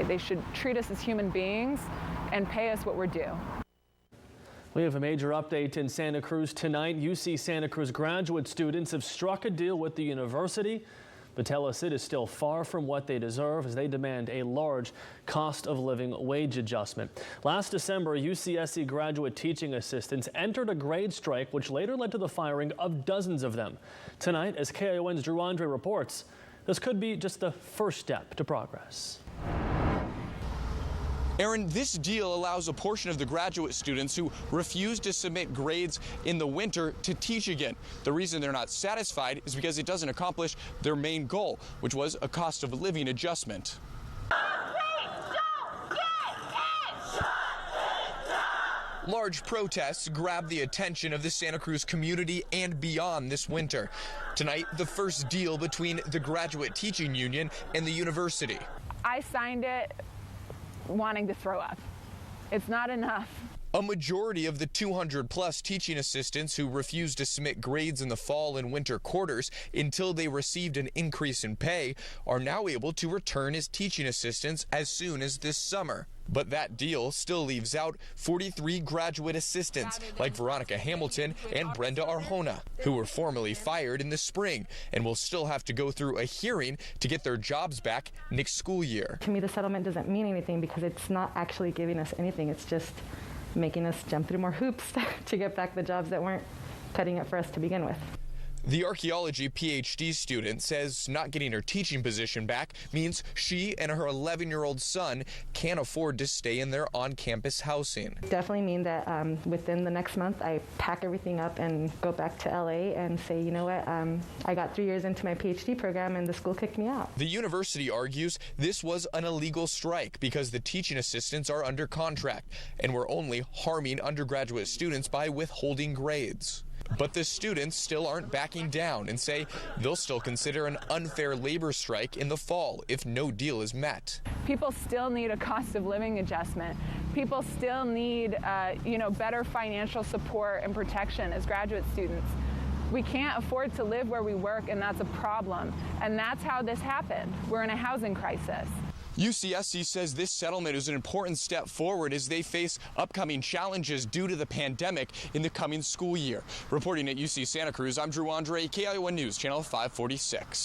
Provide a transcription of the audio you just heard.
They should treat us as human beings and pay us what we're due. We have a major update in Santa Cruz tonight. UC Santa Cruz graduate students have struck a deal with the university, but tell us it is still far from what they deserve as they demand a large cost of living wage adjustment. Last December, UCSC graduate teaching assistants entered a grade strike, which later led to the firing of dozens of them. Tonight, as KION's Drew Andre reports, this could be just the first step to progress. Aaron, this deal allows a portion of the graduate students who refuse to submit grades in the winter to teach again. The reason they're not satisfied is because it doesn't accomplish their main goal, which was a cost of living adjustment. Large protests grabbed the attention of the Santa Cruz community and beyond this winter. Tonight, the first deal between the graduate teaching union and the university. I signed it wanting to throw up. It's not enough. A majority of the 200-plus teaching assistants who refused to submit grades in the fall and winter quarters until they received an increase in pay are now able to return as teaching assistants as soon as this summer. But that deal still leaves out 43 graduate assistants like Veronica Hamilton and Brenda Arjona, who were formally fired in the spring and will still have to go through a hearing to get their jobs back next school year. To me, the settlement doesn't mean anything because it's not actually giving us anything. It's just making us jump through more hoops to get back the jobs that weren't cutting it for us to begin with. The archaeology PhD student says not getting her teaching position back means she and her 11-year-old son can't afford to stay in their on-campus housing. Definitely mean that within the next month I pack everything up and go back to LA and say, you know what, I got 3 years into my PhD program and the school kicked me out. The university argues this was an illegal strike because the teaching assistants are under contract and were only harming undergraduate students by withholding grades. But the students still aren't backing down and say they'll still consider an unfair labor strike in the fall if no deal is met. People still need a cost of living adjustment. People still need, better financial support and protection as graduate students. We can't afford to live where we work, and that's a problem. And that's how this happened. We're in a housing crisis. UCSC says this settlement is an important step forward as they face upcoming challenges due to the pandemic in the coming school year. Reporting at UC Santa Cruz, I'm Drew Andre, KION News, Channel 546.